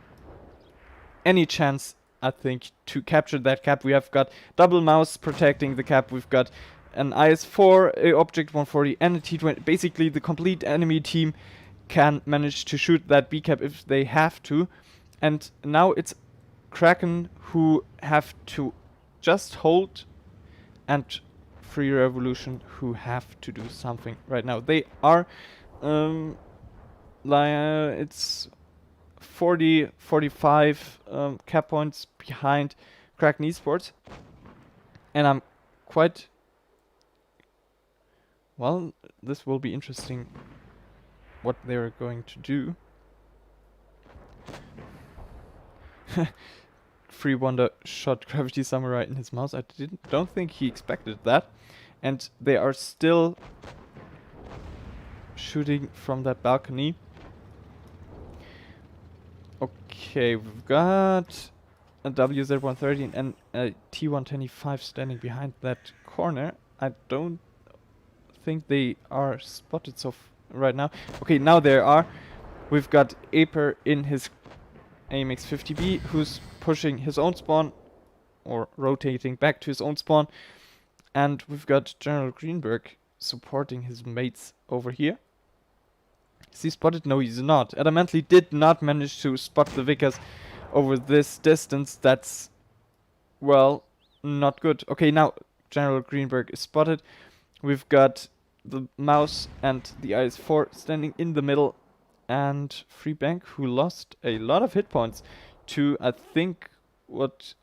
S2: any chance, I think, to capture that cap. We have got double mouse protecting the cap. We've got an IS-4, a Object 140, and a T20. Basically, the complete enemy team can manage to shoot that B cap if they have to. And now it's Kraken who have to just hold, and Free Revolution who have to do something right now. They are it's 45 cap points behind KRK Esports, and I'm quite well. This will be interesting what they're going to do. Free Wonder shot Gravity Samurai in his mouse. I don't think he expected that. And they are still shooting from that balcony. Okay, we've got a WZ113 and a T125 standing behind that corner. I don't think they are spotted right now. Okay, now there are. We've got Aper in his AMX 50B, who's pushing his own spawn, or rotating back to his own spawn. And we've got General Greenberg supporting his mates over here. Is he spotted? No, he's not. Adamantly did not manage to spot the Vickers over this distance. That's, well, not good. Okay, now General Greenberg is spotted. We've got the mouse and the IS-4 standing in the middle. And Free Bank, who lost a lot of hit points to, I think, was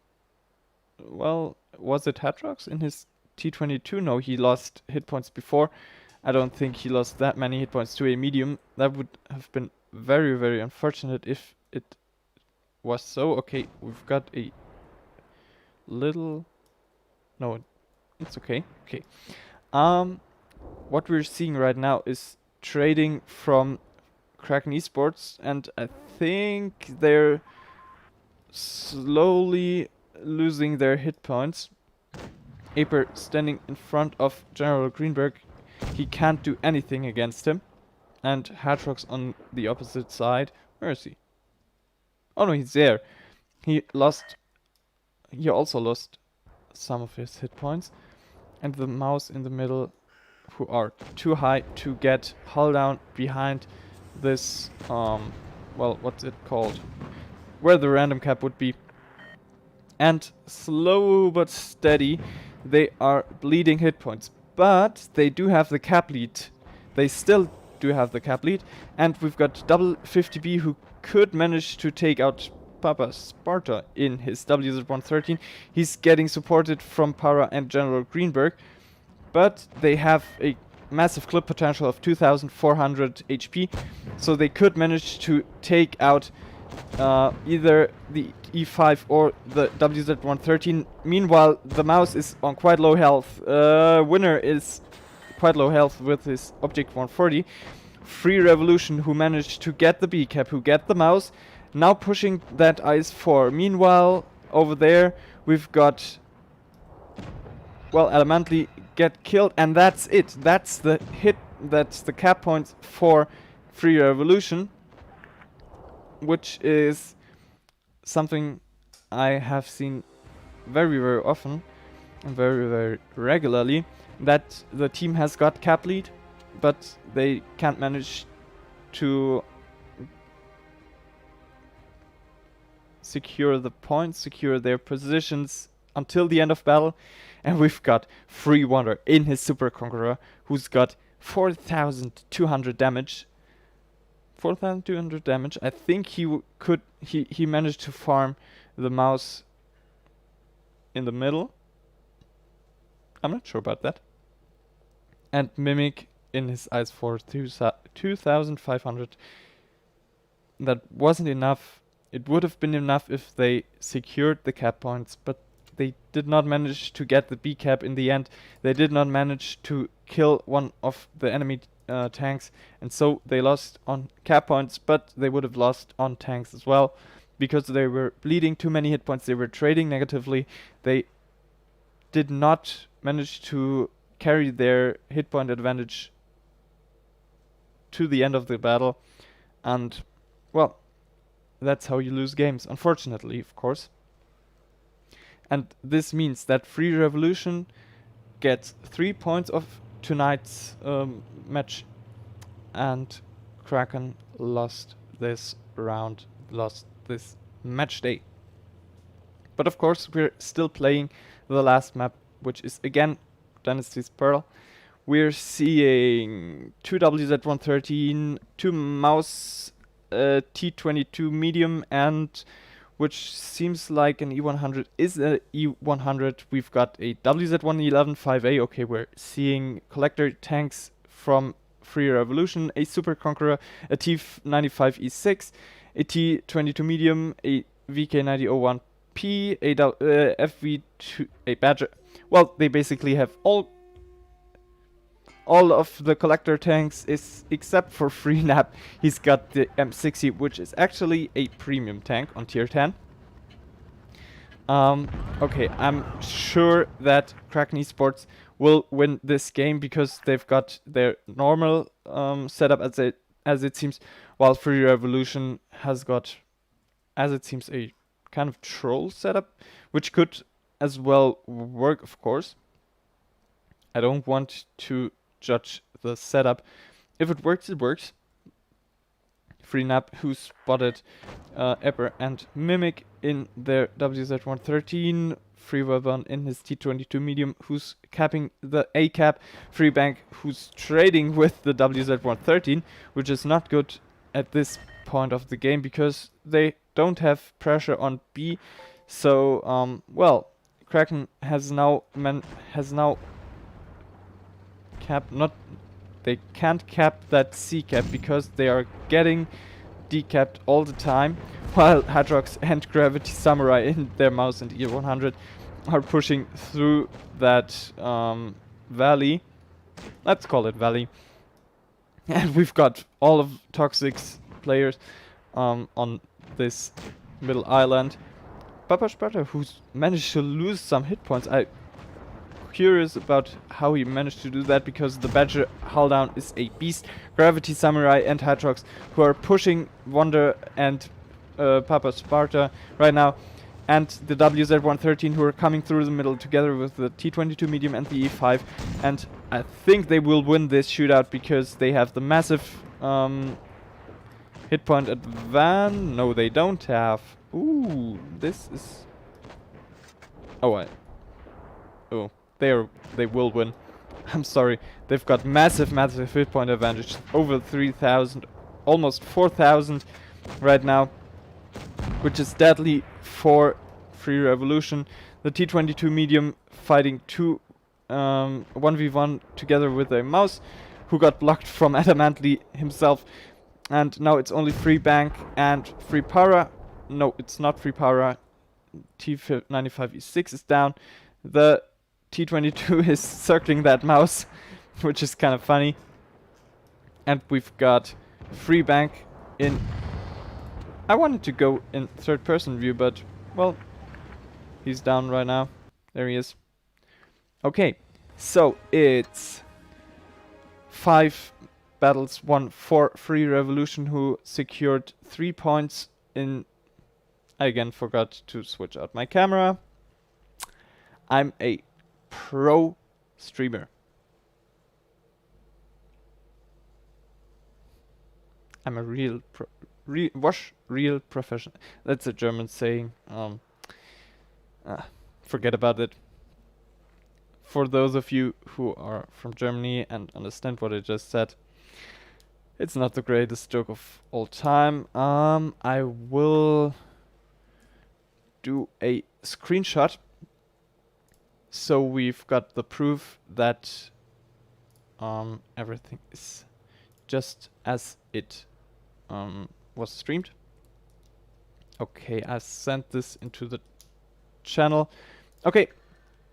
S2: it Hatrox in his T22? No, he lost hit points before. I don't think he lost that many hit points to a medium. That would have been very, very unfortunate if it was so. Okay, we've got a little... No, it's okay. Okay. What we're seeing right now is trading from KRK Esports, and I think they're slowly losing their hit points. Aper standing in front of General Greenberg. He can't do anything against him. And Hatrox on the opposite side. Where is he? Oh no, he's there. He also lost some of his hit points. And the mouse in the middle, who are too high to get hull down behind this, well, what's it called? Where the random cap would be. And slow but steady, they are bleeding hit points. But they do have the cap lead. They still do have the cap lead. And we've got double 50B who could manage to take out Papa Sparta in his WZ113. He's getting supported from Para and General Greenberg. But they have a massive clip potential of 2400 HP. So they could manage to take out either the E5 or the WZ113. Meanwhile, the mouse is on quite low health. Winner is quite low health with his Object 140. Free Revolution, who managed to get the B cap, who get the mouse, now pushing that IS-4. Meanwhile, over there, we've got, well, Adamantly get killed, and that's it. That's the hit, that's the cap points for Free Revolution, which is something I have seen very, very often and very, very regularly, that the team has got cap lead, but they can't manage to secure the points, secure their positions until the end of battle. And we've got Free Wonder in his Super Conqueror, who's got 4,200 damage. 4,200 damage. I think he managed to farm the mouse in the middle. I'm not sure about that. And Mimic in his eyes for 2,500. That wasn't enough. It would have been enough if they secured the cap points, but they did not manage to get the B cap in the end. They did not manage to kill one of the enemy tanks, and so they lost on cap points, but they would have lost on tanks as well, because they were bleeding too many hit points. They were trading negatively. They did not manage to carry their hit point advantage to the end of the battle, and well, that's how you lose games, unfortunately, of course. And this means that Free Revolution gets 3 points of tonight's match, and Kraken lost this round, lost this match day. But of course, we're still playing the last map, which is again Dynasty's Pearl. We're seeing 2 WZ-113, 2 Mouse T22 medium, and which seems like an E100 is a E100. We've got a WZ-111 5A. Okay, we're seeing collector tanks from Free Revolution, a Super Conqueror, a T95 E6, a T22 medium, a VK9001P, a FV2, a Badger. Well, they basically have all of the collector tanks is except for Freenap. He's got the M60, which is actually a premium tank on tier 10. Okay, I'm sure that Kraken Esports will win this game because they've got their normal setup as it seems, while Free Revolution has got, as it seems, a kind of troll setup, which could as well work, of course. I don't want to judge the setup. If it works, it works. Freenap, who spotted Epper and Mimic in their WZ-113. Freewebon in his T22 medium, who's capping the A cap. Freebank, who's trading with the WZ-113, which is not good at this point of the game because they don't have pressure on B. So, well, Kraken has now they can't cap that C cap because they are getting decapped all the time, while Hadrox and Gravity Samurai in their mouse and E100 are pushing through that valley. Let's call it valley. And we've got all of Toxic's players on this middle island. Papa Sparta, who's managed to lose some hit points. I'm curious about how he managed to do that because the Badger hull down is a beast. Gravity Samurai and Hadrox, who are pushing Wonder and Papa Sparta right now, and the WZ-113, who are coming through the middle together with the T22 medium and the E5, and I think they will win this shootout because they have the massive hit point advantage. No, they don't have. Ooh, this is. Oh, they will win. I'm sorry. They've got massive hit point advantage. Over 3,000, almost 4,000 right now, which is deadly for Free Revolution. The T22 medium fighting 1v1 together with a mouse, who got blocked from Adamantly himself. And now it's only Free Bank and Free Para. No, it's not Free Para. T95 E6 is down. The T22 is circling that mouse, which is kind of funny. And we've got Free Bank in I wanted to go in third person view, but, well, he's down right now. There he is. Okay, so it's 5 battles won for Free Revolution, who secured 3 points in... I again forgot to switch out my camera. I'm a pro streamer. I'm a real real professional. That's a German saying. Forget about it. For those of you who are from Germany and understand what I just said, it's not the greatest joke of all time. I will do a screenshot so we've got the proof that everything is just as it was streamed. Okay, I sent this into the channel. Okay,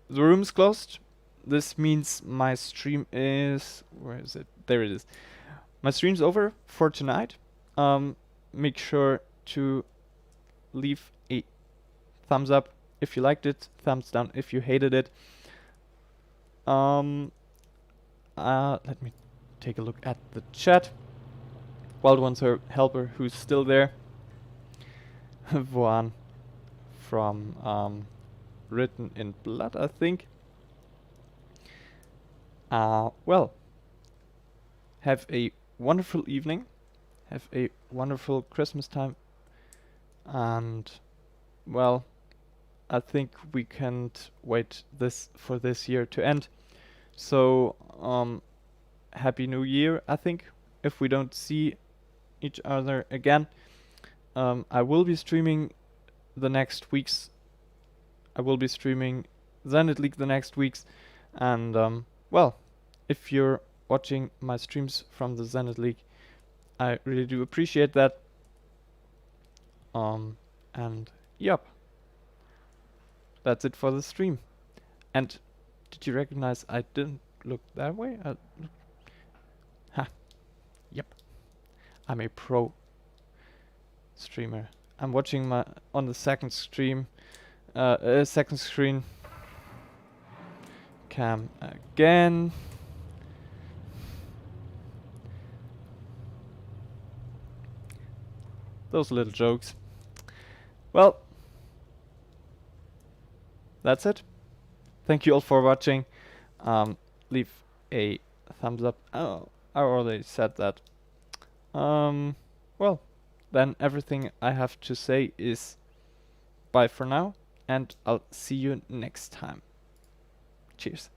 S2: the room is closed. This means my stream is... where is it? There it is. My stream's over for tonight. Make sure to leave a thumbs up if you liked it, thumbs down if you hated it. Let me take a look at the chat. Wild One's her helper, who's still there. One from Written in Blood, I think. Well, have a wonderful evening. Have a wonderful Christmas time. And, well, I think we can't wait for this year to end. So, Happy New Year, I think, if we don't see each other again. I will be streaming the next weeks. I will be streaming Zenit League the next weeks. And, well, if you're watching my streams from the Zenit League, I really do appreciate that. And, yep. That's it for the stream. And did you recognize I didn't look that way? Yep. I'm a pro streamer. I'm watching on the second stream, second screen cam again. Those little jokes. Well, that's it. Thank you all for watching. Leave a thumbs up. Oh, I already said that. Well, then everything I have to say is bye for now, and I'll see you next time. Cheers.